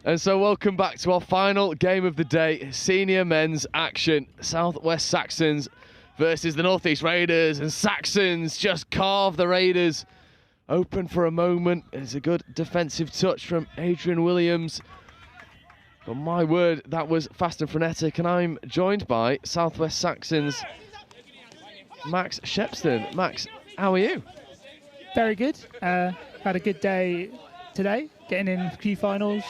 And so welcome back to our final game of the day, senior men's action. South West Saxons versus the North East Raiders, and Saxons just carve the Raiders open for a moment. It's a good defensive touch from Adrian Williams. But my word, that was fast and frenetic, and I'm joined by South West Saxons' Max Shepston. Max, how are you? Very good. Had a good day today, getting in a few finals,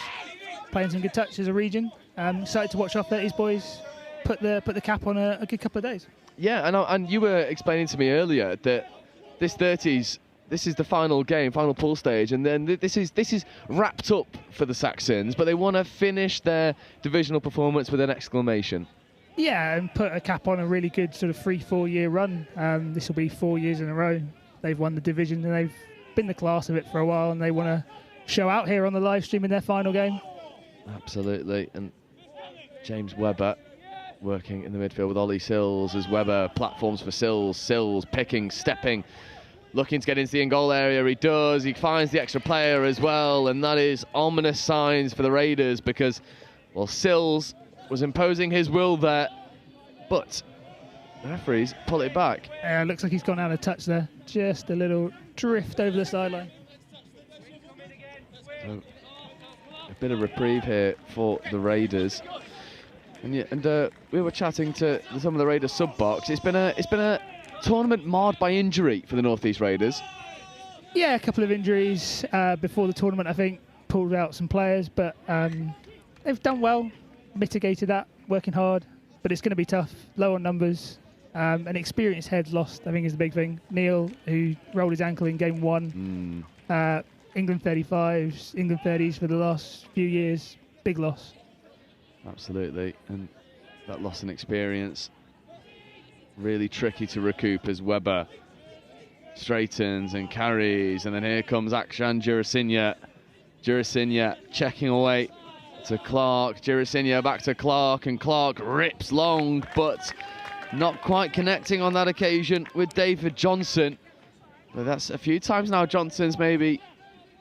playing some good touch as a region. Excited to watch our 30s boys put the cap on a good couple of days. Yeah, and you were explaining to me earlier that this 30s, this is the final game, final pool stage, and then this is wrapped up for the Saxons, but they want to finish their divisional performance with an exclamation. Yeah, and put a cap on a really good sort of 3-4 year run. This will be 4 years in a row. They've won the division and they've been the class of it for a while, and they want to show out here on the live stream in their final game. Absolutely. And James Webber working in the midfield with Ollie Sills as Webber platforms for Sills. Sills picking, stepping, looking to get into the in-goal area. He does. He finds the extra player as well, and that is ominous signs for the Raiders because, well, Sills was imposing his will there, but the referees pull it back. Looks like he's gone out of touch there. Just a little drift over the sideline. So, a bit of reprieve here for the Raiders. And we were chatting to some of the Raiders sub-box. It's been a tournament marred by injury for the North East Raiders. Yeah, a couple of injuries before the tournament, I think, pulled out some players, but they've done well, mitigated that, working hard, but it's going to be tough, low on numbers. An experienced heads lost, I think, is the big thing. Neil, who rolled his ankle in game one. England 35s, England 30s for the last few years. Big loss. Absolutely. And that loss in experience, really tricky to recoup as Webber straightens and carries. And then here comes Akshan Jurasinya. Jurasinya checking away to Clark. Jurasinya back to Clark, and Clark rips long, but not quite connecting on that occasion with David Johnson. But that's a few times now Johnson's maybe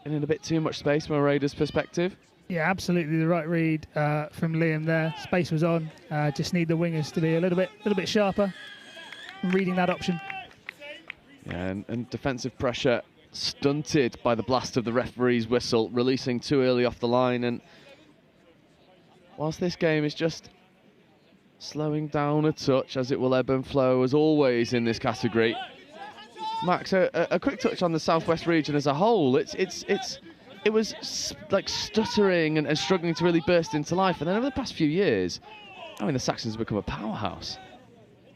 in a bit too much space from a Raiders perspective. Yeah, absolutely the right read from Liam there. Space was on. Just need the wingers to be a little bit sharper in reading that option. Yeah, and defensive pressure stunted by the blast of the referee's whistle, releasing too early off the line. And whilst this game is just slowing down a touch, as it will ebb and flow as always in this category, Max, a quick touch on the Southwest region as a whole. It was like stuttering and struggling to really burst into life, and then over the past few years, I mean, the Saxons have become a powerhouse.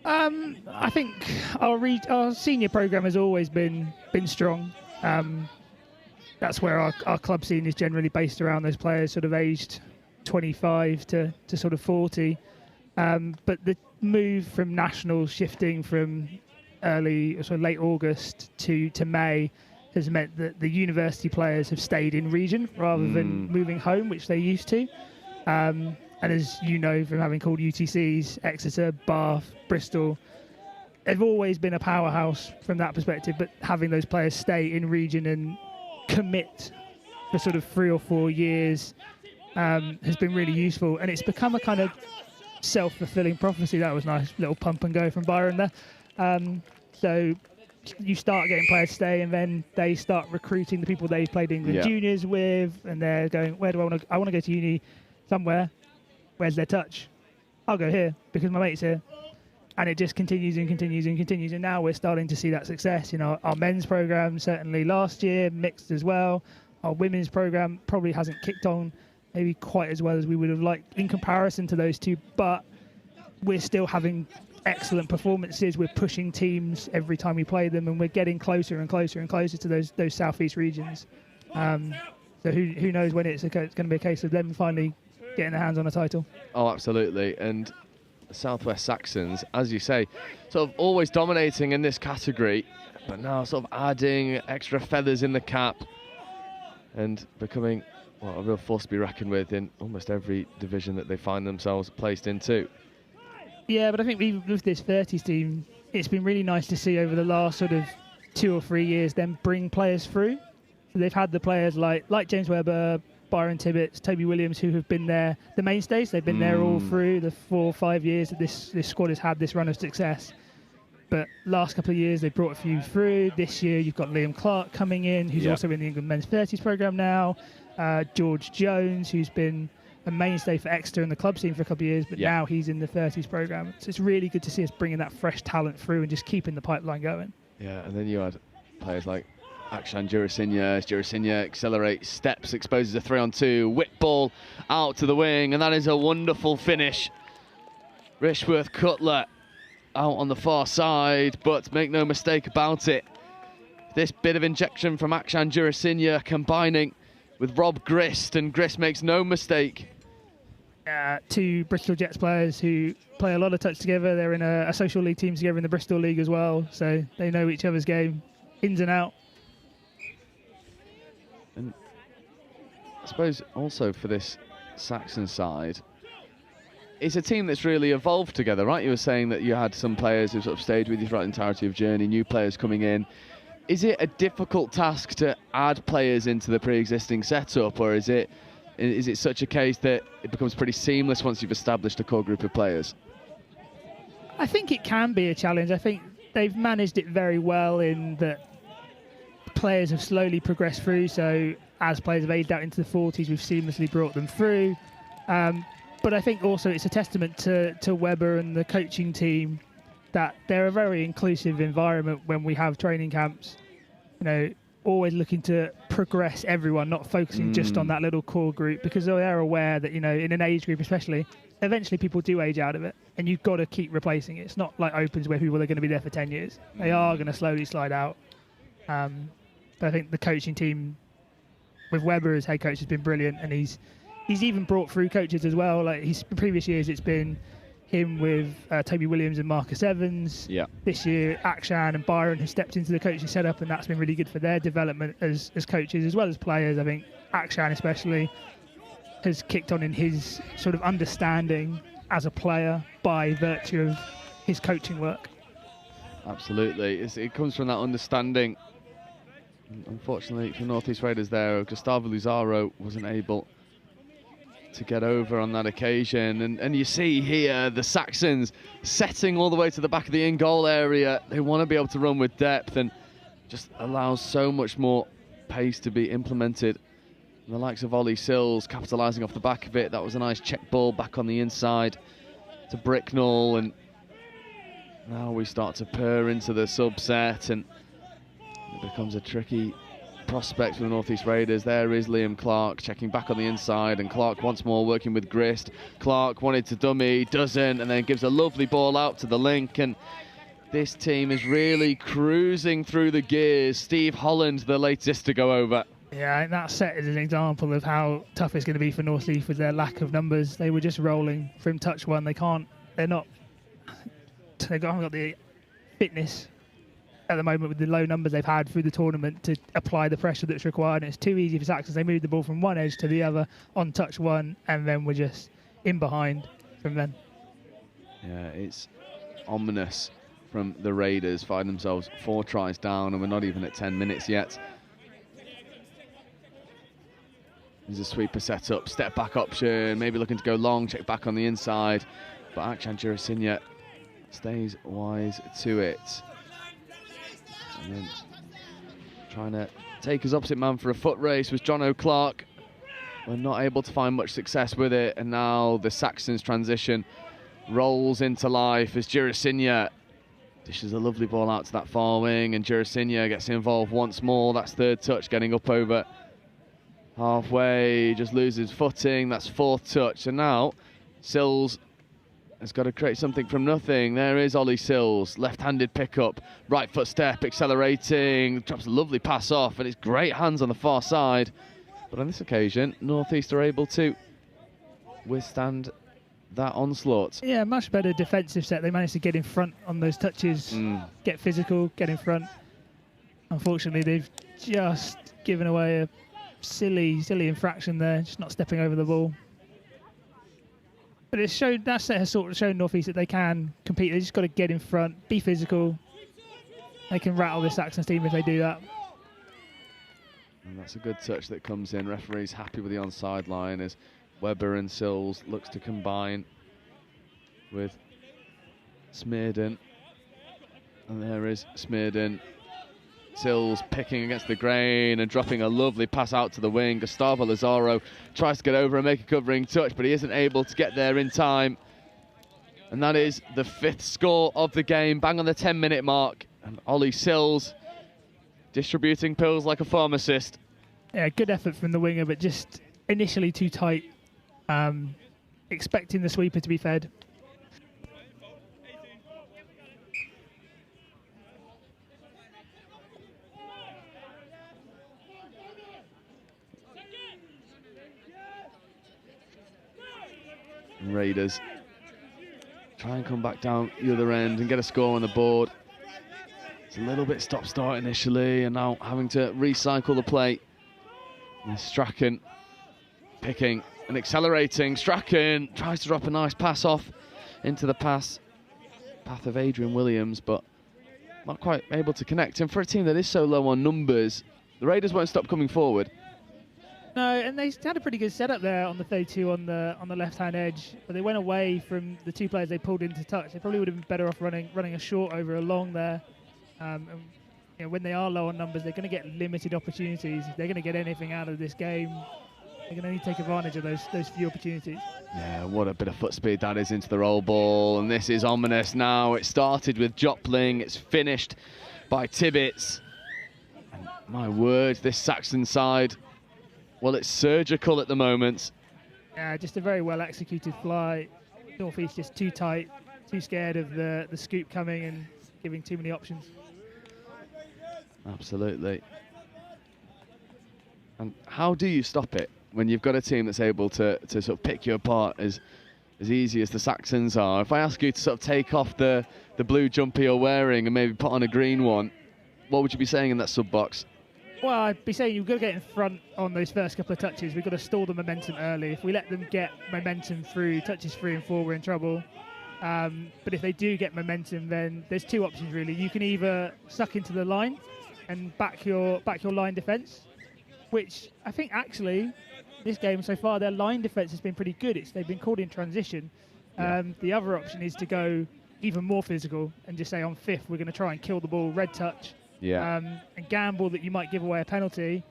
I think our senior program has always been strong. That's where our club scene is generally based around those players, sort of aged 25 to sort of 40. But the move from nationals, shifting from late August to May, has meant that the university players have stayed in region rather than moving home, which they used to. And as you know from having called UTCs, Exeter, Bath, Bristol, they've always been a powerhouse from that perspective, but having those players stay in region and commit for sort of 3 or 4 years has been really useful. And it's become a kind of self-fulfilling prophecy. That was a nice little pump and go from Byron there. So you start getting players stay, and then they start recruiting the people they've played England juniors with, and they're going, where do I want to? I want to go to uni somewhere. Where's their touch? I'll go here because my mate's here. And it just continues and continues and continues. And now we're starting to see that success. You know, our men's program certainly last year mixed as well. Our women's program probably hasn't kicked on maybe quite as well as we would have liked in comparison to those two, but we're still having excellent performances. We're pushing teams every time we play them, and we're getting closer and closer and closer to those southeast regions. So who knows when it's going to be a case of them finally getting their hands on a title. Oh, absolutely. And South West Saxons, as you say, sort of always dominating in this category, but now sort of adding extra feathers in the cap and becoming, well, a real force to be reckoned with in almost every division that they find themselves placed into. Yeah, but I think with this 30s team, it's been really nice to see over the last sort of 2 or 3 years them bring players through. So they've had the players like James Webber, Byron Tibbetts, Toby Williams, who have been there, the mainstays. They've been there all through the 4 or 5 years that this squad has had this run of success. But last couple of years, they brought a few through. This year, you've got Liam Clark coming in, who's also in the England Men's 30s programme now. George Jones, who's been a mainstay for Exeter in the club scene for a couple of years, but now he's in the 30s programme. So it's really good to see us bringing that fresh talent through and just keeping the pipeline going. Yeah, and then you had players like Akshan Jurasinha. Jurasinha accelerates, steps, exposes a 3-on-2, whip ball out to the wing, and that is a wonderful finish. Rishworth Cutler out on the far side, but make no mistake about it, this bit of injection from Akshan Jurasinha combining with Rob Grist, and Grist makes no mistake. Two Bristol Jets players who play a lot of touch together. They're in a social league team together in the Bristol League as well, so they know each other's game ins and out. And I suppose also for this Saxon side, it's a team that's really evolved together, right? You were saying that you had some players who sort of stayed with you throughout the entirety of journey, new players coming in. Is it a difficult task to add players into the pre-existing setup, or is it such a case that it becomes pretty seamless once you've established a core group of players? I think it can be a challenge. I think they've managed it very well in that players have slowly progressed through. So as players have aged out into the 40s, we've seamlessly brought them through. But I think also it's a testament to Webber and the coaching team that they're a very inclusive environment when we have training camps. You know, always looking to progress everyone, not focusing just on that little core group, because they're aware that, you know, in an age group especially, eventually people do age out of it, and you've got to keep replacing it. It's not like Opens where people are going to be there for 10 years. They are going to slowly slide out. But I think the coaching team with Webber as head coach has been brilliant, and he's even brought through coaches as well. Like previous years, it's been him with Toby Williams and Marcus Evans. Yeah. This year, Akshan and Byron have stepped into the coaching setup, and that's been really good for their development as coaches as well as players. I think Akshan especially has kicked on in his sort of understanding as a player by virtue of his coaching work. Absolutely. It comes from that understanding. Unfortunately for North East Raiders there, Gustavo Luzaro wasn't able to get over on that occasion, and you see here the Saxons setting all the way to the back of the in-goal area. They want to be able to run with depth, and just allows so much more pace to be implemented. And the likes of Ollie Sills capitalising off the back of it. That was a nice check ball back on the inside to Bricknell, and now we start to purr into the subset, and it becomes a tricky prospect for the North East Raiders. There is Liam Clark checking back on the inside, and Clark once more working with Grist. Clark wanted to dummy, doesn't, and then gives a lovely ball out to the link, and this team is really cruising through the gears. Steve Holland, the latest to go over. Yeah, and that set is an example of how tough it's going to be for North East with their lack of numbers. They were just rolling from touch one. They haven't got the fitness at the moment with the low numbers they've had through the tournament to apply the pressure that's required. And it's too easy for Saxons. They move the ball from one edge to the other on touch one, and then we're just in behind from then. Yeah, it's ominous from the Raiders, find themselves 4 tries down, and we're not even at 10 minutes yet. There's a sweeper set up, step back option, maybe looking to go long, check back on the inside, but Akshan Jurasinha stays wise to it. And then trying to take his opposite man for a foot race was John O'Clark. We're not able to find much success with it, and now the Saxons transition rolls into life as Jurasinha dishes a lovely ball out to that far wing, and Jurasinha gets involved once more. That's third touch, getting up over halfway, just loses footing. That's fourth touch, and now Sills has got to create something from nothing. There is Ollie Sills, left-handed pickup, right foot step, accelerating, drops a lovely pass off, and it's great hands on the far side. But on this occasion, North East are able to withstand that onslaught. Yeah, much better defensive set. They managed to get in front on those touches, get physical, get in front. Unfortunately, they've just given away a silly infraction there, just not stepping over the ball. But it's showed, that set has sort of shown North East that they can compete. They just got to get in front, be physical. They can rattle this Saxons team if they do that. And that's a good touch that comes in. Referee's happy with the onside line as Webber and Sills looks to combine with Smearden. And there is Smearden. Sills picking against the grain and dropping a lovely pass out to the wing. Gustavo Lazaro tries to get over and make a covering touch, but he isn't able to get there in time. And that is the 5th score of the game, bang on the 10-minute mark. And Ollie Sills distributing pills like a pharmacist. Yeah, good effort from the winger, but just initially too tight. Expecting the sweeper to be fed. Raiders try and come back down the other end and get a score on the board. It's a little bit stop-start initially, and now having to recycle the play. And Strachan picking and accelerating. Strachan tries to drop a nice pass off into the path of Adrian Williams, but not quite able to connect. And for a team that is so low on numbers, the Raiders won't stop coming forward. No, and they had a pretty good setup there on the 32 on the left-hand edge, but they went away from the 2 players they pulled into touch. They probably would have been better off running a short over a long there. And, you know, when they are low on numbers, they're going to get limited opportunities. If they're going to get anything out of this game, they're going to need to take advantage of those few opportunities. Yeah, what a bit of foot speed that is into the roll ball, and this is ominous now. It started with Jopling, it's finished by Tibbets. And my word, this Saxon side, well, it's surgical at the moment. Yeah, just a very well executed fly. North East just too tight, too scared of the scoop coming and giving too many options. Absolutely. And how do you stop it when you've got a team that's able to sort of pick you apart as easy as the Saxons are? If I ask you to sort of take off the blue jumper you're wearing and maybe put on a green one, what would you be saying in that sub box? Well, I'd be saying you've got to get in front on those first couple of touches. We've got to stall the momentum early. If we let them get momentum through touches 3 and 4, we're in trouble. But if they do get momentum, then there's 2 options really. You can either suck into the line and back your line defence, which I think actually this game so far their line defence has been pretty good. They've been called in transition. The other option is to go even more physical and just say on 5th we're going to try and kill the ball, red touch. And gamble that you might give away a penalty,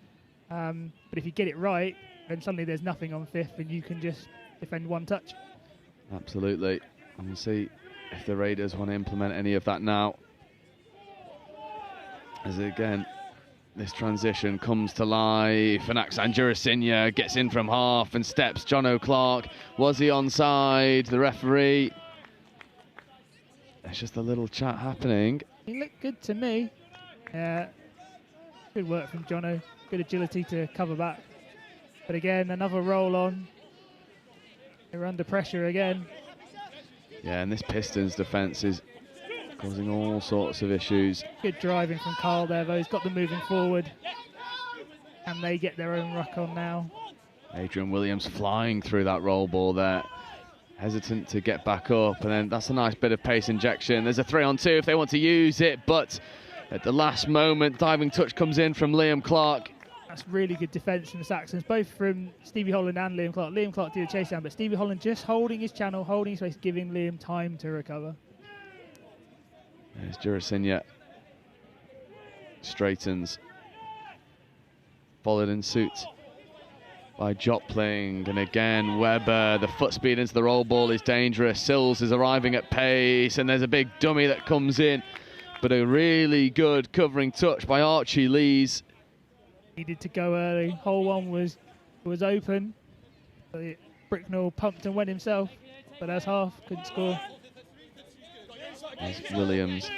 but if you get it right, then suddenly there's nothing on 5th and you can just defend 1 touch. Absolutely, and we'll see if the Raiders want to implement any of that now. As again, this transition comes to life, and Aksan Jurasinya gets in from half and steps John O'Clark. Was he onside? The referee. There's just a little chat happening. He looked good to me. Good work from Jono, good agility to cover back. But again, another roll on. They're under pressure again. Yeah, and this Pistons defence is causing all sorts of issues. Good driving from Carl there, though. He's got them moving forward. And they get their own ruck on now. Adrian Williams flying through that roll ball there. Hesitant to get back up, and then that's a nice bit of pace injection. There's a 3-on-2 if they want to use it, but at the last moment, diving touch comes in from Liam Clark. That's really good defence from the Saxons, both from Stevie Holland and Liam Clark. Liam Clark did a chase down, but Stevie Holland just holding his channel, holding his space, giving Liam time to recover. There's Jurasinya. Straightens. Followed in suit by Jopling, and again Webber. The foot speed into the roll ball is dangerous. Sills is arriving at pace, and there's a big dummy that comes in. But a really good covering touch by Archie Lees. Needed to go early. Hole 1 was open. Bricknell pumped and went himself, but as half, couldn't score. There's Williams.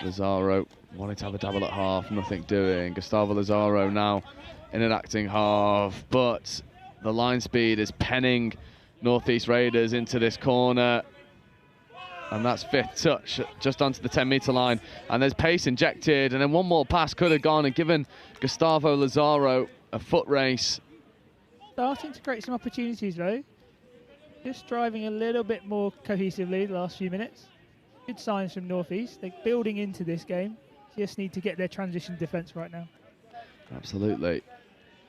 Lazaro wanted to have a double at half, nothing doing. Gustavo Lazaro now in an acting half, but the line speed is penning Northeast Raiders into this corner. And that's 5th touch, just onto the 10-metre line. And there's pace injected, and then one more pass could have gone and given Gustavo Lazaro a foot race. Starting to create some opportunities, though. Just driving a little bit more cohesively the last few minutes. Good signs from Northeast. They're building into this game. Just need to get their transition defence right now. Absolutely.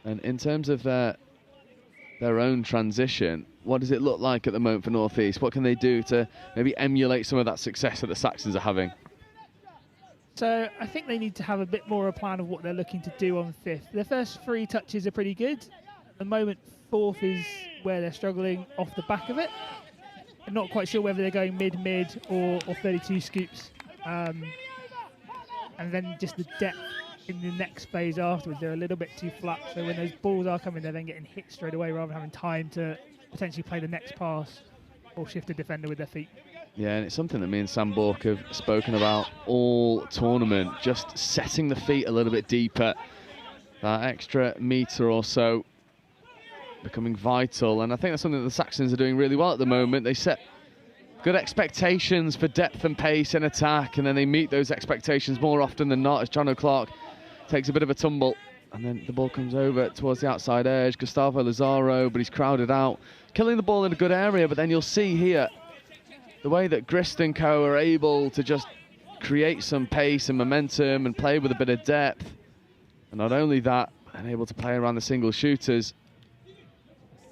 And in terms of their own transition, what does it look like at the moment for North East? What can they do to maybe emulate some of that success that the Saxons are having? So I think they need to have a bit more of a plan of what they're looking to do on fifth. Their first 3 touches are pretty good. At the moment, fourth is where they're struggling off the back of it. I'm not quite sure whether they're going mid or 32 scoops. And then just the depth in the next phase afterwards, they're a little bit too flat. So when those balls are coming, they're then getting hit straight away rather than having time to potentially play the next pass or shift a defender with their feet. Yeah, and it's something that me and Sam Bork have spoken about all tournament, just setting the feet a little bit deeper. That extra metre or so becoming vital, and I think that's something that the Saxons are doing really well at the moment. They set good expectations for depth and pace and attack, and then they meet those expectations more often than not as John O'Clark takes a bit of a tumble, and then the ball comes over towards the outside edge. Gustavo Lazaro, but he's crowded out, killing the ball in a good area, but then you'll see here the way that Grist and co are able to just create some pace and momentum and play with a bit of depth. And not only that, and able to play around the single shooters.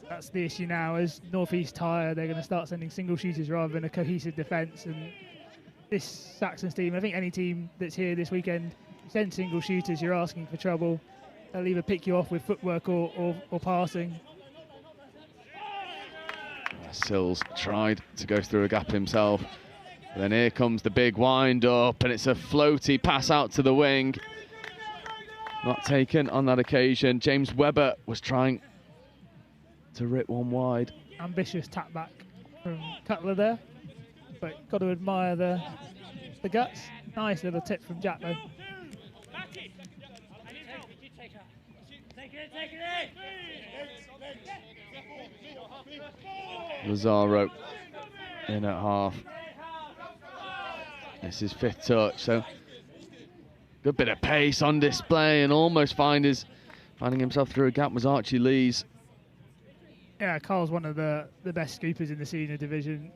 That's the issue now. As North East tire, they're going to start sending single shooters rather than a cohesive defence. And this Saxons team, I think any team that's here this weekend, send single shooters, you're asking for trouble. They'll either pick you off with footwork or passing. Sills tried to go through a gap himself. And then here comes the big wind up, and it's a floaty pass out to the wing. Not taken on that occasion. James Webber was trying to rip one wide. Ambitious tap back from Cutler there, but got to admire the guts. Nice little tip from Jack though. Lazaro in at half. This is 5th touch, so good bit of pace on display, and almost finding himself through a gap was Archie Lees. Yeah, Carl's one of the best scoopers in the senior division.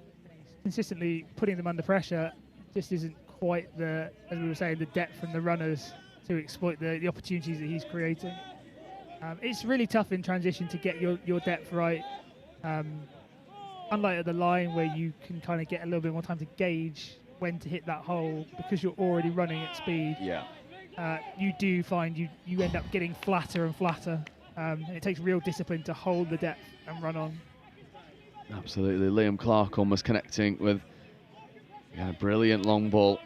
Consistently putting them under pressure, just isn't quite as we were saying, the depth from the runners to exploit the opportunities that he's creating. It's really tough in transition to get your depth right. Unlike at the line where you can kind of get a little bit more time to gauge when to hit that hole because you're already running at speed. Yeah. You do find you end up getting flatter and flatter. And it takes real discipline to hold the depth and run on. Absolutely. Liam Clark almost connecting with a brilliant long ball.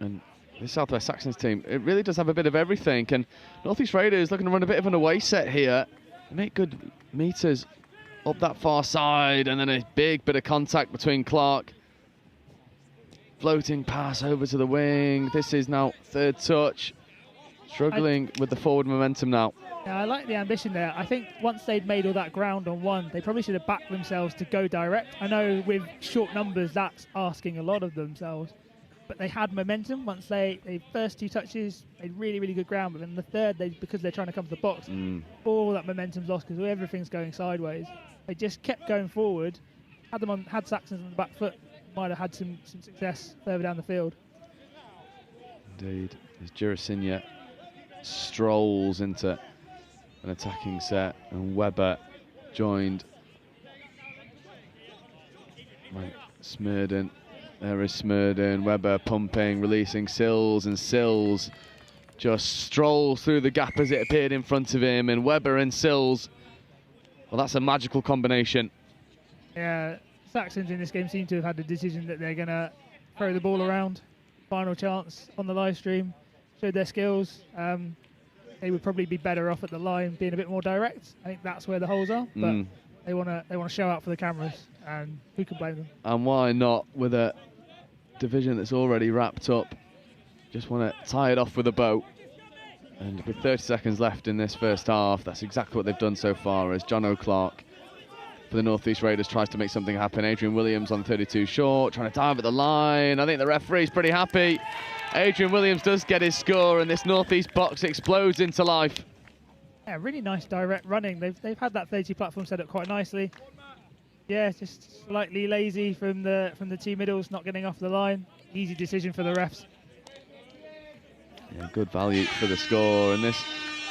And this South West Saxons team, it really does have a bit of everything. And North East Raiders looking to run a bit of an away set here. They make good meters up that far side, and then a big bit of contact between Clark. Floating pass over to the wing. This is now 3rd touch. Struggling with the forward momentum now. Yeah, I like the ambition there. I think once they'd made all that ground on one, they probably should have backed themselves to go direct. I know with short numbers, that's asking a lot of themselves. But they had momentum once they first 2 touches, made really, really good ground. But then the third, because they're trying to come to the box, all that momentum's lost because everything's going sideways. They just kept going forward, had Saxons on the back foot, might have had some success further down the field. Indeed. As Girasinia strolls into an attacking set, and Webber joined by Smurden. There is Smurden, Webber pumping, releasing Sills, and Sills just strolls through the gap as it appeared in front of him, and Webber and Sills, well, that's a magical combination. Yeah, Saxons in this game seem to have had the decision that they're going to throw the ball around. Final chance on the live stream, showed their skills. They would probably be better off at the line being a bit more direct. I think that's where the holes are, but they want to show out for the cameras, and who can blame them? And why not with a division that's already wrapped up? Just want to tie it off with a bow. And with 30 seconds left in this first half, that's exactly what they've done so far, as John O'Clark for the North East Raiders tries to make something happen. Adrian Williams on 32 short, trying to dive at the line. I think the referee's pretty happy. Adrian Williams does get his score, and this North East box explodes into life. Yeah, really nice direct running. They've had that 30 platform set up quite nicely. Yeah, just slightly lazy from the two middles, not getting off the line. Easy decision for the refs. Yeah, good value for the score, and this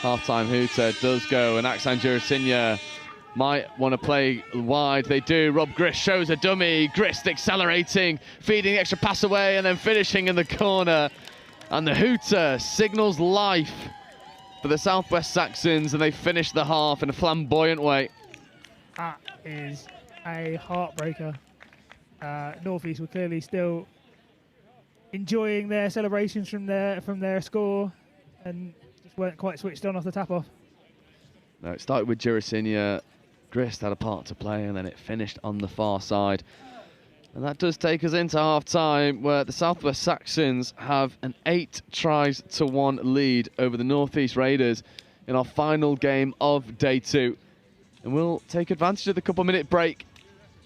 half-time hooter does go, and Aksan Jurasinya might want to play wide. They do. Rob Grist shows a dummy. Grist accelerating, feeding the extra pass away, and then finishing in the corner. And the hooter signals life for the South West Saxons, and they finish the half in a flamboyant way. That is a heartbreaker. North East were clearly still enjoying their celebrations from their score, and just weren't quite switched on off the tap-off. No, it started with Jurasinya. Grist had a part to play, and then it finished on the far side. And that does take us into half-time, where the South West Saxons have an 8-1 lead over the North East Raiders in our final game of day 2. And we'll take advantage of the couple-minute break.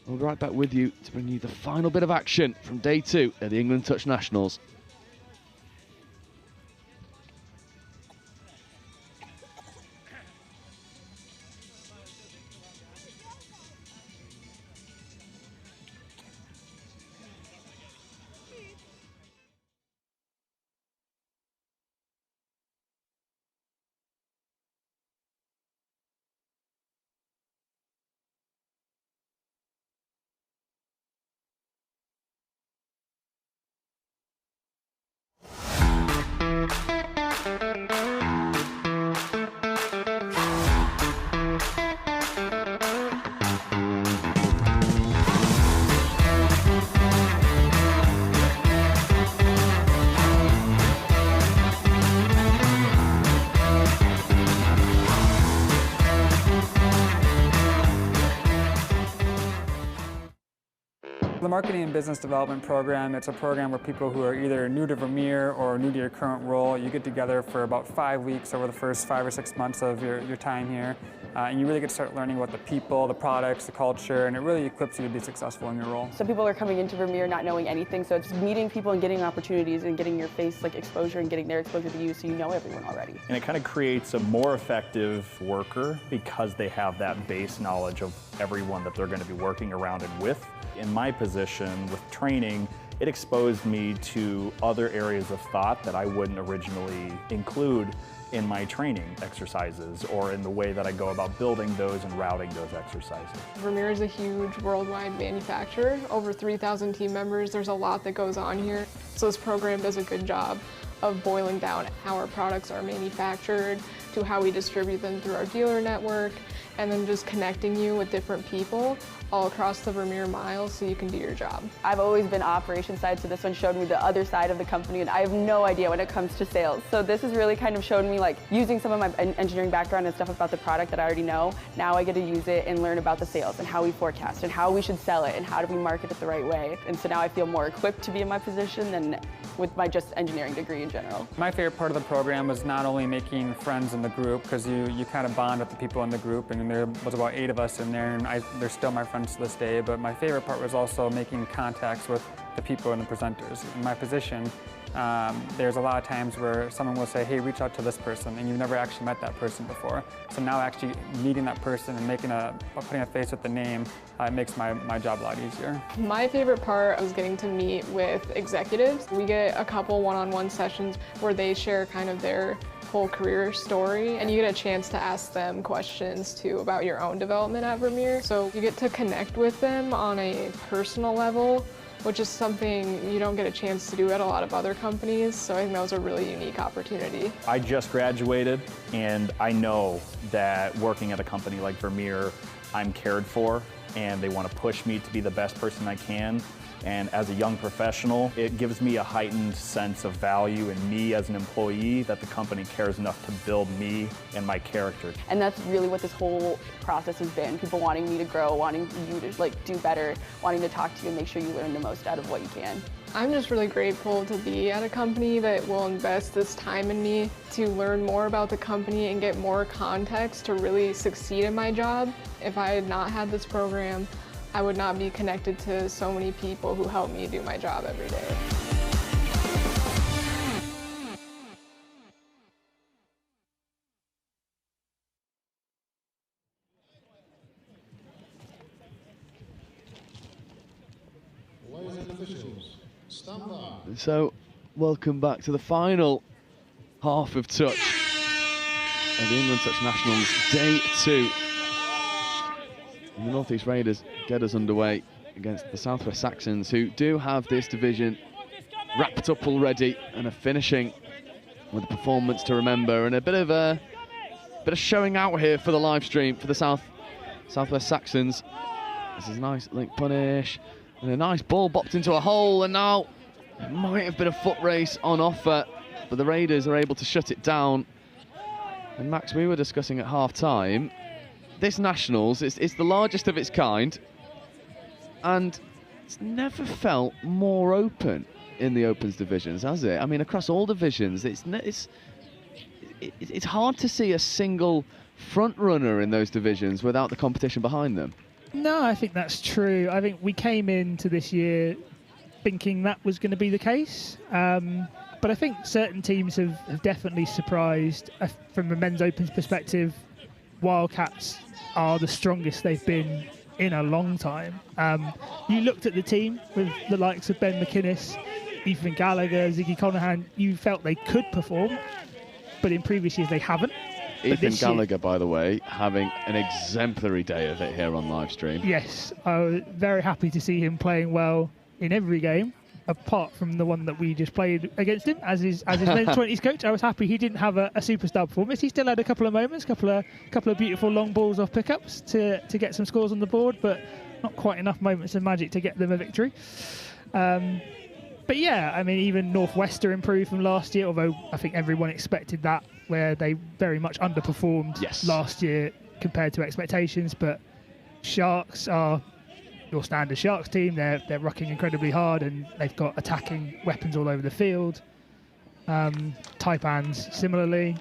We'll be right back with you to bring you the final bit of action from day 2 at the England Touch Nationals. The Marketing and Business Development Program, it's a program where people who are either new to Vermeer or new to your current role, you get together for about 5 weeks over the first 5 or 6 months of your time here. And you really get to start learning about the people, the products, the culture, and it really equips you to be successful in your role. Some people are coming into Vermeer not knowing anything, so it's meeting people and getting opportunities and getting your face exposure and getting their exposure to you so you know everyone already. And it kind of creates a more effective worker because they have that base knowledge of everyone that they're going to be working around and with. In my position with training, it exposed me to other areas of thought that I wouldn't originally include in my training exercises or in the way that I go about building those and routing those exercises. Vermeer is a huge worldwide manufacturer, over 3,000 team members. There's a lot that goes on here. So this program does a good job of boiling down how our products are manufactured to how we distribute them through our dealer network, and then just connecting you with different people all across the Vermeer mile so you can do your job. I've always been operations side, so this one showed me the other side of the company, and I have no idea when it comes to sales. So this has really kind of shown me using some of my engineering background and stuff about the product that I already know. Now I get to use it and learn about the sales and how we forecast and how we should sell it and how do we market it the right way. And so now I feel more equipped to be in my position than with my just engineering degree in general. My favorite part of the program was not only making friends in the group, because you kind of bond with the people in the group, and there was about 8 of us in there, and they're still my friends to this day, but my favorite part was also making contacts with the people and the presenters. In my position, there's a lot of times where someone will say, hey, reach out to this person, and you've never actually met that person before. So now actually meeting that person and putting a face with the name, it makes my job a lot easier. My favorite part was getting to meet with executives. We get a couple one-on-one sessions where they share kind of their whole career story, and you get a chance to ask them questions too about your own development at Vermeer. So you get to connect with them on a personal level, which is something you don't get a chance to do at a lot of other companies. So I think that was a really unique opportunity. I just graduated, and I know that working at a company like Vermeer, I'm cared for, and they want to push me to be the best person I can. And as a young professional, it gives me a heightened sense of value in me as an employee, that the company cares enough to build me and my character. And that's really what this whole process has been. People wanting me to grow, wanting you to do better, wanting to talk to you and make sure you learn the most out of what you can. I'm just really grateful to be at a company that will invest this time in me to learn more about the company and get more context to really succeed in my job. If I had not had this program, I would not be connected to so many people who help me do my job every day. So, welcome back to the final half of touch of the England Touch Nationals, day 2. And the North East Raiders get us underway against the South West Saxons, who do have this division wrapped up already and are finishing with a performance to remember and a bit of showing out here for the live stream for the South West Saxons. This is a nice link punish and a nice ball bopped into a hole, and now it might have been a foot race on offer, but the Raiders are able to shut it down. And Max, we were discussing at half-time, this Nationals it's the largest of its kind, and it's never felt more open in the Opens divisions, has it? I mean, across all divisions, it's hard to see a single front runner in those divisions without the competition behind them. No, I think that's true. I think we came into this year thinking that was going to be the case. But I think certain teams have definitely surprised. From the men's Opens perspective, Wildcats are the strongest they've been in a long time. You looked at the team with the likes of Ben McInnes, Ethan Gallagher, Ziggy Conahan, you felt they could perform, but in previous years they haven't. Ethan Gallagher, by the way, having an exemplary day of it here on live stream. Yes, I was very happy to see him playing well in every game, apart from the one that we just played against him as his men's 20s coach. I was happy he didn't have a superstar performance. He still had a couple of moments, couple of beautiful long balls off pickups to get some scores on the board, but not quite enough moments of magic to get them a victory. But yeah, I mean, even Northwester improved from last year, although I think everyone expected that, where they very much underperformed last year compared to expectations. But Sharks are your standard Sharks team. They're rucking incredibly hard, and they've got attacking weapons all over the field. Taipans similarly.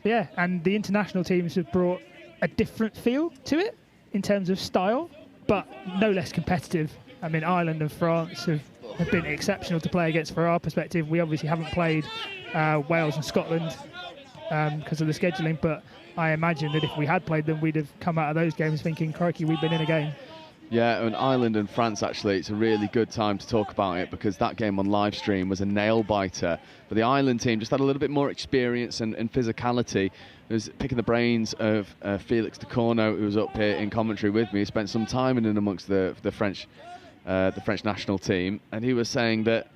Yeah, and the international teams have brought a different feel to it in terms of style, but no less competitive. I mean, Ireland and France have been exceptional to play against from our perspective. We obviously haven't played Wales and Scotland because of the scheduling, but I imagine that if we had played them, we'd have come out of those games thinking, crikey, we've been in a game. Yeah, and Ireland and France, actually, it's a really good time to talk about it, because that game on live stream was a nail-biter. But the Ireland team just had a little bit more experience and physicality. It was picking the brains of Felix de Corno, who was up here in commentary with me. He spent some time in and amongst the French national team, and he was saying that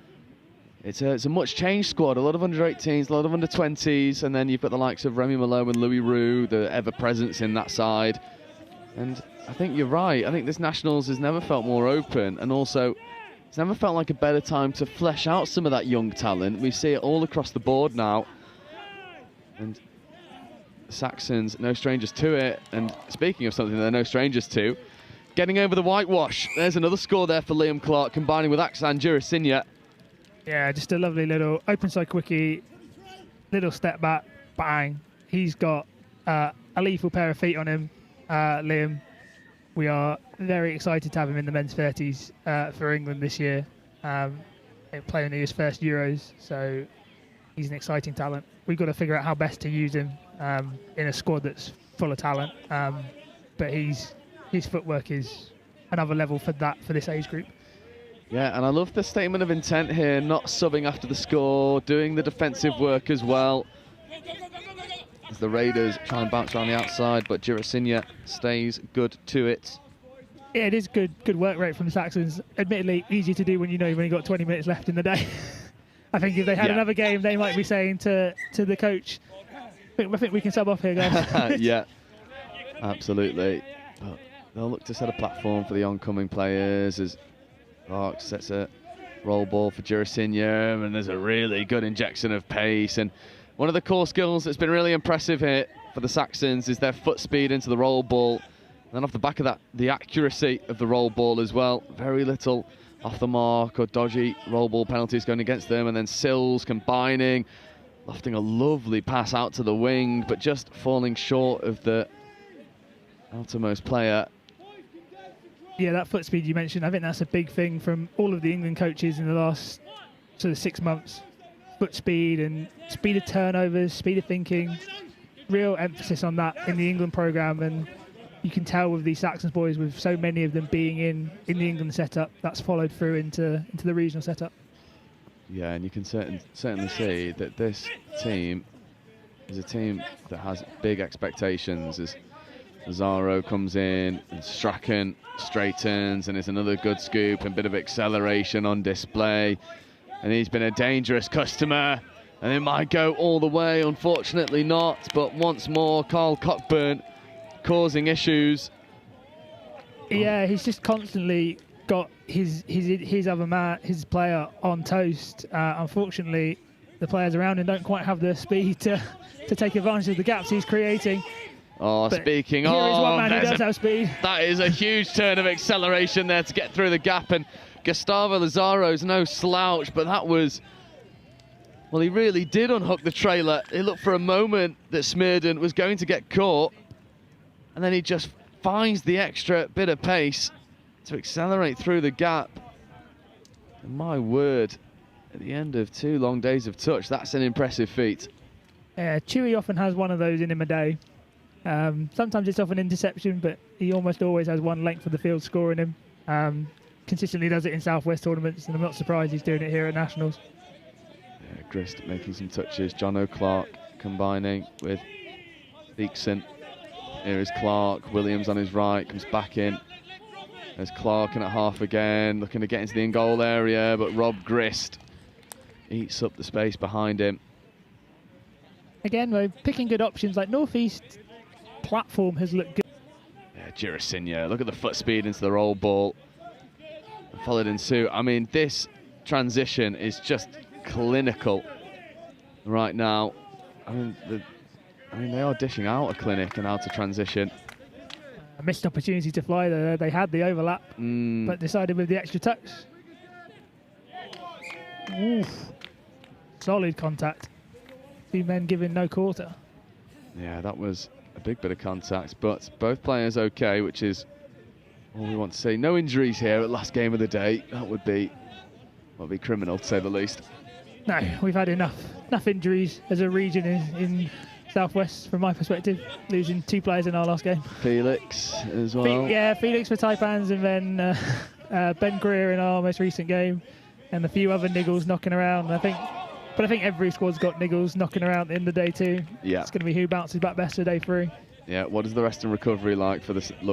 it's a much changed squad, a lot of under-18s, a lot of under-20s, and then you've got the likes of Remy Malo and Louis Roux, the ever-presence in that side. And I think you're right. I think this Nationals has never felt more open, and also it's never felt like a better time to flesh out some of that young talent. We see it all across the board now, and the Saxons, no strangers to it. And speaking of something they're no strangers to, getting over the whitewash. There's another score there for Liam Clark, combining with Aksan Jurasinya. Yeah, just a lovely little open side quickie, little step back, bang. He's got a lethal pair of feet on him, Liam. We are very excited to have him in the men's 30s for England this year. Playing his first Euros, so he's an exciting talent. We've got to figure out how best to use him in a squad that's full of talent. But his footwork is another level for this age group. Yeah, and I love the statement of intent here, not subbing after the score, doing the defensive work as well. As the Raiders try and bounce around the outside, but Jurasinya stays good to it. Yeah, it is good work rate from the Saxons. Admittedly, easy to do when you know you've only got 20 minutes left in the day. I think if they had another game, they might be saying to the coach, I think we can sub off here, guys. Yeah, absolutely. But they'll look to set a platform for the oncoming players as Clark sets a roll ball for Jurasinya, and there's a really good injection of pace. And one of the core skills that's been really impressive here for the Saxons is their foot speed into the roll ball. And then off the back of that, the accuracy of the roll ball as well. Very little off the mark or dodgy roll ball penalties going against them. And then Sills combining, lofting a lovely pass out to the wing, but just falling short of the outermost player. Yeah, that foot speed you mentioned, I think that's a big thing from all of the England coaches in the last sort of 6 months. Foot speed and speed of turnovers, speed of thinking. Real emphasis on that in the England programme, and you can tell with these Saxons boys, with so many of them being in the England setup, that's followed through into the regional setup. Yeah, and you can certainly see that this team is a team that has big expectations. As Lazaro comes in and Strachan straightens, and it's another good scoop and bit of acceleration on display. And he's been a dangerous customer, and it might go all the way. Unfortunately not, but once more Carl Cockburn causing issues. Yeah, he's just constantly got his player on toast. Unfortunately, the players around him don't quite have the speed to take advantage of the gaps he's creating. Oh, But speaking here is of, one man who does have speed. that is a huge turn of acceleration there to get through the gap, and Gustavo Lazaro's no slouch, but that was, well, he really did unhook the trailer. It looked for a moment that Smearden was going to get caught, and then he just finds the extra bit of pace to accelerate through the gap. And my word, at the end of 2 long days of touch, that's an impressive feat. Yeah, Chewy often has one of those in him a day. Sometimes it's off an interception, but he almost always has one length of the field scoring him. Consistently does it in South West tournaments, and I'm not surprised he's doing it here at Nationals. Yeah, Grist making some touches. John O'Clark combining with Beekson. Here is Clark. Williams on his right, comes back in. There's Clark in at half again, looking to get into the in-goal area, but Rob Grist eats up the space behind him. Again, we're picking good options. Like North East platform has looked good. Yeah, Girasinya, look at the foot speed into the roll ball. Followed in suit. I mean, this transition is just clinical right now. I mean, they are dishing out a clinic and how to transition. A missed opportunity to fly there. They had the overlap, but decided with the extra touch. Oof. Solid contact. 2 men giving no quarter. Yeah, that was a big bit of contact, but both players okay, which is all we want to see. No injuries here at last game of the day. That would be criminal, to say the least. No, we've had enough injuries as a region in South West, from my perspective, losing 2 players in our last game. Felix as well. Felix for Taipans, and then Ben Greer in our most recent game, and a few other niggles knocking around. I think every squad's got niggles knocking around in the day too. Yeah. It's going to be who bounces back best for day 3. Yeah, what does the rest and recovery look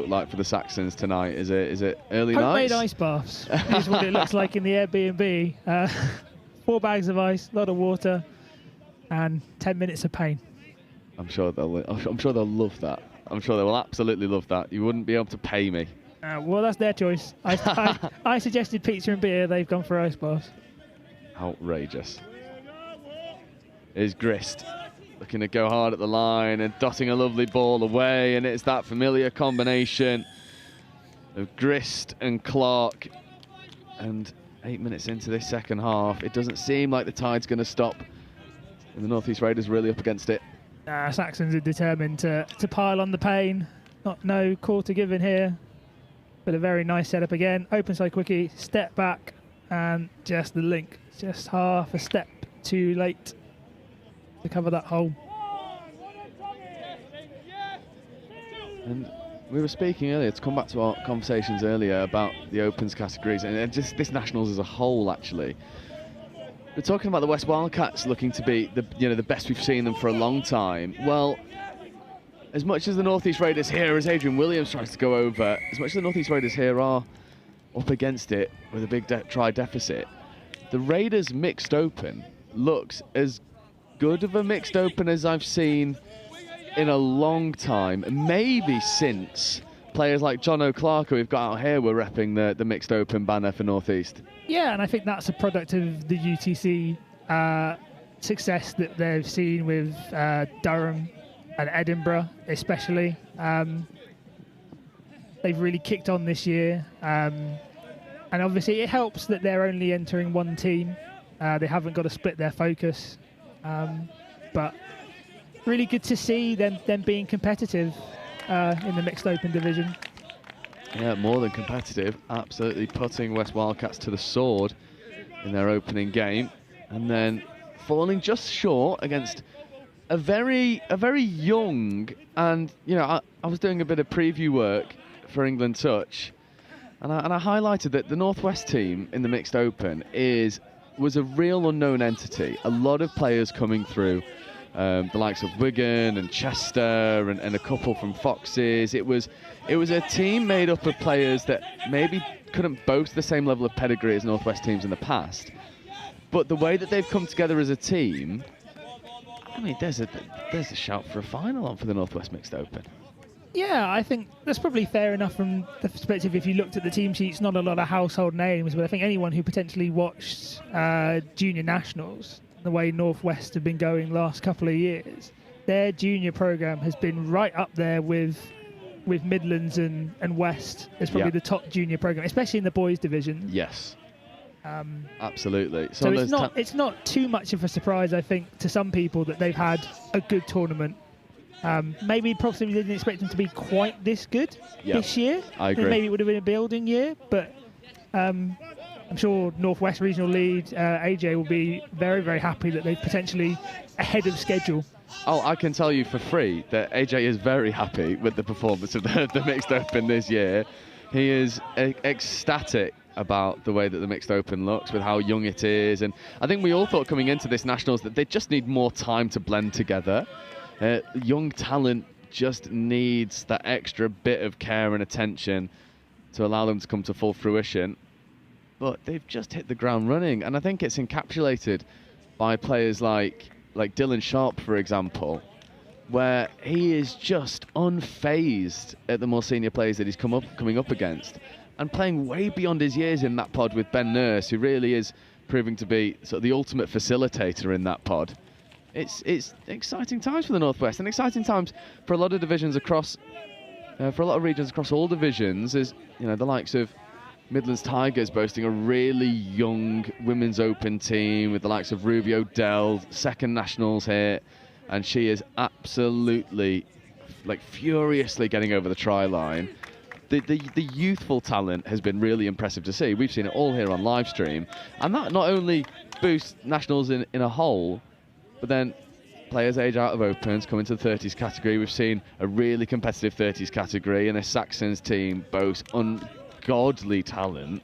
like for the Saxons tonight? Is it early Homemade nights? ice baths is what it looks like in the Airbnb. 4 bags of ice, a lot of water, and 10 minutes of pain. I'm sure they'll love that. I'm sure they will absolutely love that. You wouldn't be able to pay me. Well, that's their choice. I suggested pizza and beer. They've gone for ice baths. Outrageous. Here's Grist looking to go hard at the line and dotting a lovely ball away, and it's that familiar combination of Grist and Clark. And 8 minutes into this second half, it doesn't seem like the tide's going to stop, and the North East Raiders really up against it. Saxons are determined to pile on the pain. No quarter given here, but a very nice setup again. Open side quickie, step back, and just the link. Just half a step too late to cover that hole. And we were speaking earlier, to come back to our conversations earlier about the opens categories and just this Nationals as a whole, actually. We're talking about the West Wildcats looking to be the best we've seen them for a long time. Well, as much as the North East Raiders here, as Adrian Williams tries to go over, as much as the North East Raiders here are up against it with a big try deficit, the Raiders mixed open looks as good of a mixed open as I've seen in a long time, maybe since players like John O'Clark, who we've got out here, were repping the mixed open banner for North East. Yeah, and I think that's a product of the UTC success that they've seen with Durham and Edinburgh, especially. They've really kicked on this year, and obviously it helps that they're only entering one team. They haven't got to split their focus, but really good to see them being competitive in the mixed open division. Yeah, more than competitive. Absolutely putting West Wildcats to the sword in their opening game, and then falling just short against a very young, and I was doing a bit of preview work for England Touch, and I highlighted that the Northwest team in the mixed open is was a real unknown entity. A lot of players coming through, the likes of Wigan and Chester and a couple from Foxes. It was a team made up of players that maybe couldn't boast the same level of pedigree as Northwest teams in the past. But the way that they've come together as a team, I mean, there's a shout for a final on for the Northwest Mixed Open. Yeah, I think that's probably fair enough from the perspective if you looked at the team sheets, not a lot of household names, but I think anyone who potentially watched junior nationals, the way Northwest have been going last couple of years, their junior programme has been right up there with Midlands and West as probably the top junior programme, especially in the boys division. Yes. Absolutely. So it's not too much of a surprise, I think, to some people that they've had a good tournament. Maybe probably didn't expect them to be quite this good this year. I agree. Maybe it would have been a building year, but I'm sure Northwest Regional Lead AJ will be very, very happy that they're potentially ahead of schedule. Oh, I can tell you for free that AJ is very happy with the performance of the Mixed Open this year. He is ecstatic about the way that the Mixed Open looks, with how young it is. And I think we all thought coming into this Nationals that they just need more time to blend together. Young talent just needs that extra bit of care and attention to allow them to come to full fruition. But they've just hit the ground running, and I think it's encapsulated by players like Dylan Sharp, for example, where he is just unfazed at the more senior players that he's coming up against, and playing way beyond his years in that pod with Ben Nurse, who really is proving to be sort of the ultimate facilitator in that pod. It's exciting times for the Northwest, and exciting times for a lot of divisions across, for a lot of regions across all divisions. Is the likes of Midlands Tigers boasting a really young women's open team with the likes of Ruby O'Dell, second nationals here, and she is absolutely furiously getting over the try line. The youthful talent has been really impressive to see. We've seen it all here on live stream, and that not only boosts nationals in a whole, but then players age out of opens, come into the 30s category. We've seen a really competitive 30s category, and this Saxons team boasts ungodly talent.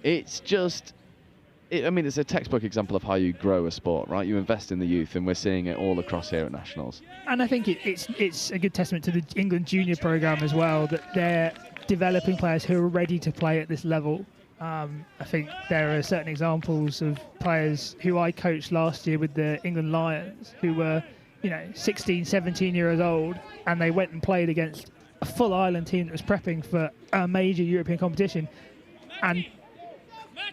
It's a textbook example of how you grow a sport, right? You invest in the youth, and we're seeing it all across here at Nationals. And I think it's a good testament to the England junior programme as well, that they're developing players who are ready to play at this level. I think there are certain examples of players who I coached last year with the England Lions who were, 16, 17 years old, and they went and played against a full Ireland team that was prepping for a major European competition, and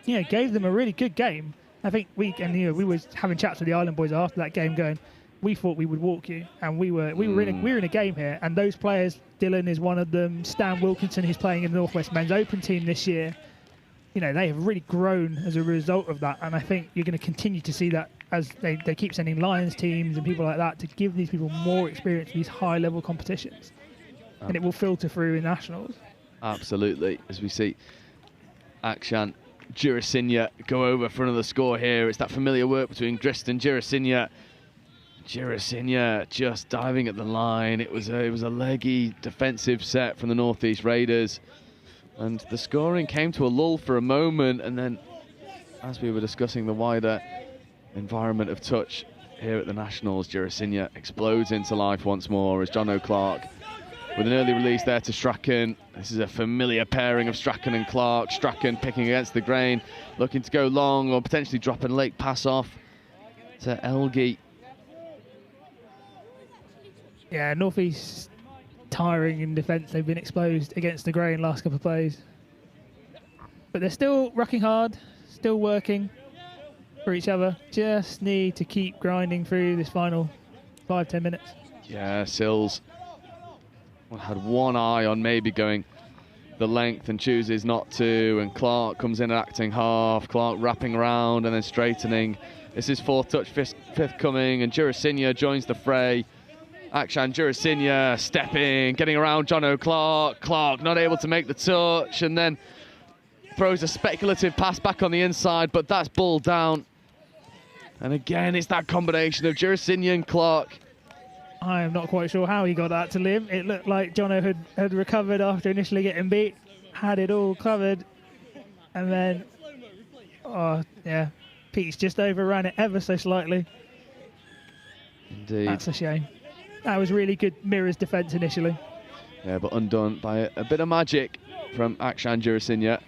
gave them a really good game. I think we were having chats with the Ireland boys after that game, going, we thought we would walk you, and we were in a game here. And those players, Dylan is one of them. Stan Wilkinson, who's playing in the Northwest Men's Open team this year. They have really grown as a result of that, and I think you're going to continue to see that as they keep sending Lions teams and people like that to give these people more experience in these high-level competitions, and it will filter through in nationals. Absolutely, as we see Akshan Jurasinya go over for another score here. It's that familiar work between Grist and Jurasinya. Jurasinya just diving at the line. It was a leggy defensive set from the North East Raiders. And the scoring came to a lull for a moment, and then as we were discussing the wider environment of touch here at the Nationals, Jurasinya explodes into life once more as John O'Clark with an early release there to Strachan. This is a familiar pairing of Strachan and Clark. Strachan picking against the grain, looking to go long or potentially drop a late pass off to Elgie. Yeah, North East tiring in defence. They've been exposed against the grain last couple of plays, but they're still rocking hard, still working for each other. Just need to keep grinding through this final 5-10 minutes. Yeah, Sills had one eye on maybe going the length and chooses not to, and Clark comes in acting half. Clark wrapping around and then straightening. This is fourth touch, fifth coming, and Jurasinya joins the fray. Akshan Jurasinya stepping, getting around John O'Clark. Clark not able to make the touch, and then throws a speculative pass back on the inside, but that's ball down. And again, it's that combination of Jurasinya and Clark. I am not quite sure how he got that to live. It looked like Jono had recovered after initially getting beat, had it all covered, and then, Pete's just overrun it ever so slightly. Indeed. That's a shame. That was really good Mirror's defence initially. Yeah, but undone by a bit of magic from Akshan Jurasinya.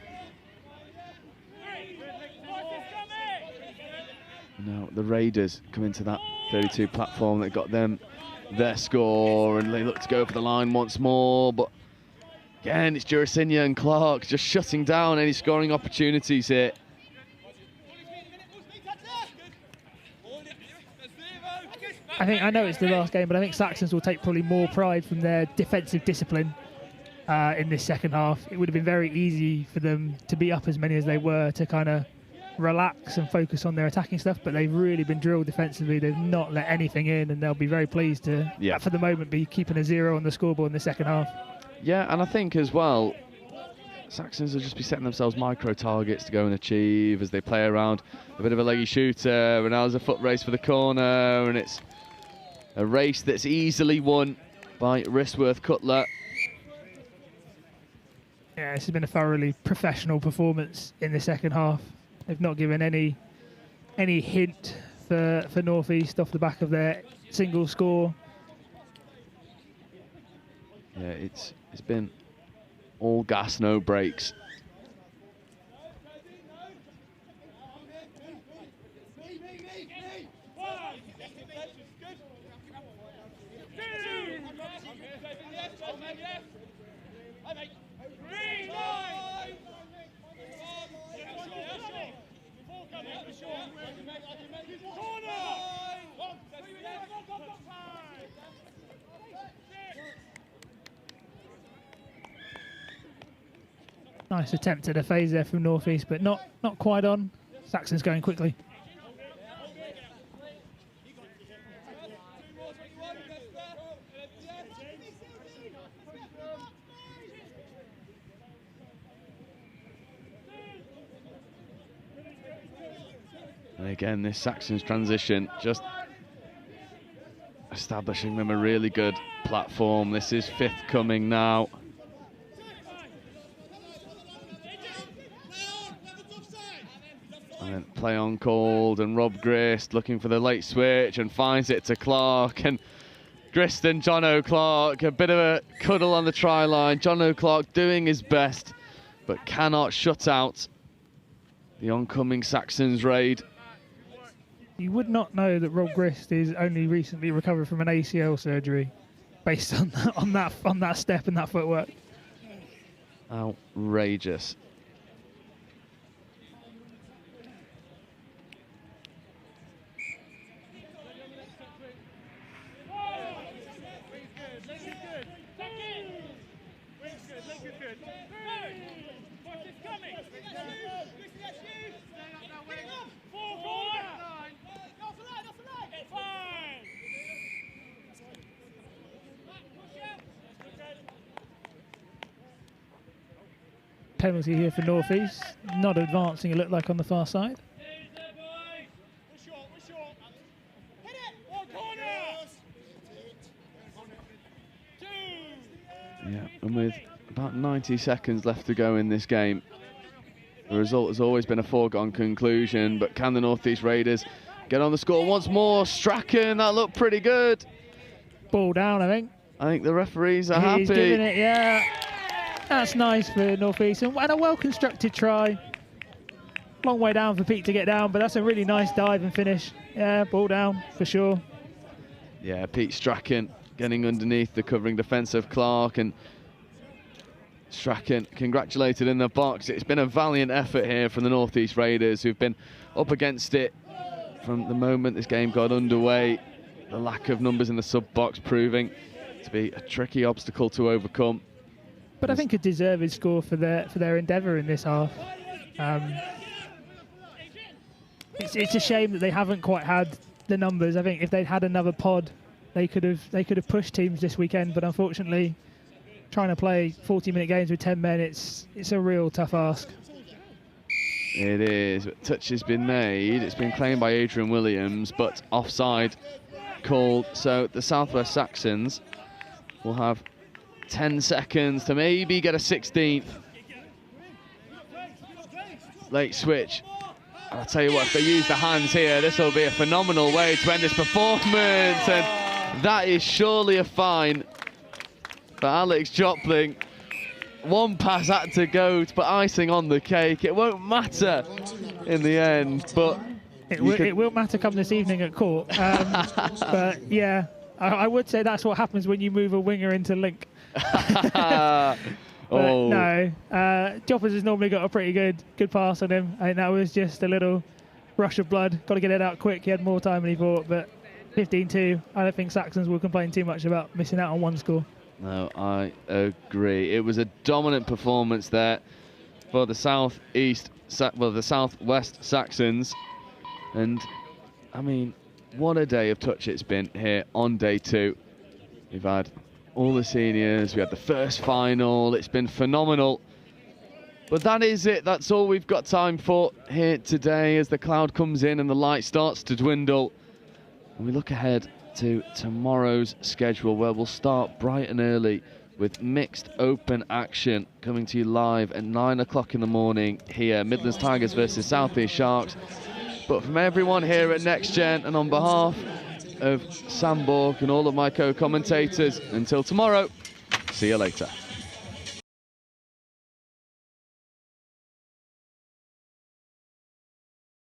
Now the Raiders come into that 32 platform that got them their score, and they look to go for the line once more, but again it's Jurasinya and Clark just shutting down any scoring opportunities here. I know it's the last game, but I think Saxons will take probably more pride from their defensive discipline in this second half. It would have been very easy for them to be up as many as they were to kind of relax and focus on their attacking stuff, but they've really been drilled defensively. They've not let anything in, and they'll be very pleased to, for the moment, be keeping a 0 on the scoreboard in the second half. Yeah, and I think as well, Saxons will just be setting themselves micro targets to go and achieve as they play around a bit of a leggy shooter, and now there's a foot race for the corner, and it's a race that's easily won by Wristworth Cutler. Yeah, this has been a thoroughly professional performance in the second half. They've not given any hint for North East off the back of their single score. Yeah, it's been all gas, no brakes. Nice attempt at a phase there from North East, but not quite on. Saxons going quickly. And again, this Saxons transition just establishing them a really good platform. This is fifth coming now. And then play on called, and Rob Grist looking for the late switch and finds it to Clark, and Grist and John O'Clark, a bit of a cuddle on the try line. John O'Clark doing his best but cannot shut out the oncoming Saxons raid. You would not know that Rob Grist is only recently recovered from an ACL surgery based on that step and that footwork. Outrageous. Penalty here for North East. Not advancing, it looked like, on the far side. Yeah, and with about 90 seconds left to go in this game, the result has always been a foregone conclusion, but can the North East Raiders get on the score once more? Strachan, that looked pretty good. Ball down, I think. I think the referees are happy. He's giving it, yeah. That's nice for North East, and a well-constructed try. Long way down for Pete to get down, but that's a really nice dive and finish. Yeah, ball down for sure. Yeah, Pete Strachan getting underneath the covering defence of Clark, and Strachan congratulated in the box. It's been a valiant effort here from the North East Raiders, who've been up against it from the moment this game got underway. The lack of numbers in the sub-box proving to be a tricky obstacle to overcome. But I think a deserved score for their endeavour in this half. It's a shame that they haven't quite had the numbers. I think if they'd had another pod, they could have pushed teams this weekend. But unfortunately, trying to play 40-minute games with 10 men, it's a real tough ask. It is. But touch has been made. It's been claimed by Adrian Williams, but offside called. So the South West Saxons will have 10 seconds to maybe get a 16th. Late switch I'll tell you what, if they use the hands here, this will be a phenomenal way to end this performance. And that is surely a fine for Alex Jopling. One pass had to go to put icing on the cake. It won't matter in the end, but it will matter come this evening at court. But yeah, I would say that's what happens when you move a winger into link. But no, Joppers has normally got a pretty good pass on him. I think that was just a little rush of blood. Got to get it out quick. He had more time than he thought, but 15-2. I don't think Saxons will complain too much about missing out on one score. No, I agree. It was a dominant performance there for the South West Saxons. And, I mean, what a day of touch it's been here on day 2. We've had all the seniors, we had the first final. It's been phenomenal. But that is it. That's all we've got time for here today as the cloud comes in and the light starts to dwindle. And we look ahead to tomorrow's schedule, where we'll start bright and early with mixed open action coming to you live at 9 o'clock in the morning here. Midlands Tigers versus South East Sharks. But from everyone here at Next Gen and on behalf of Sam Bork and all of my co-commentators, until tomorrow, see you later.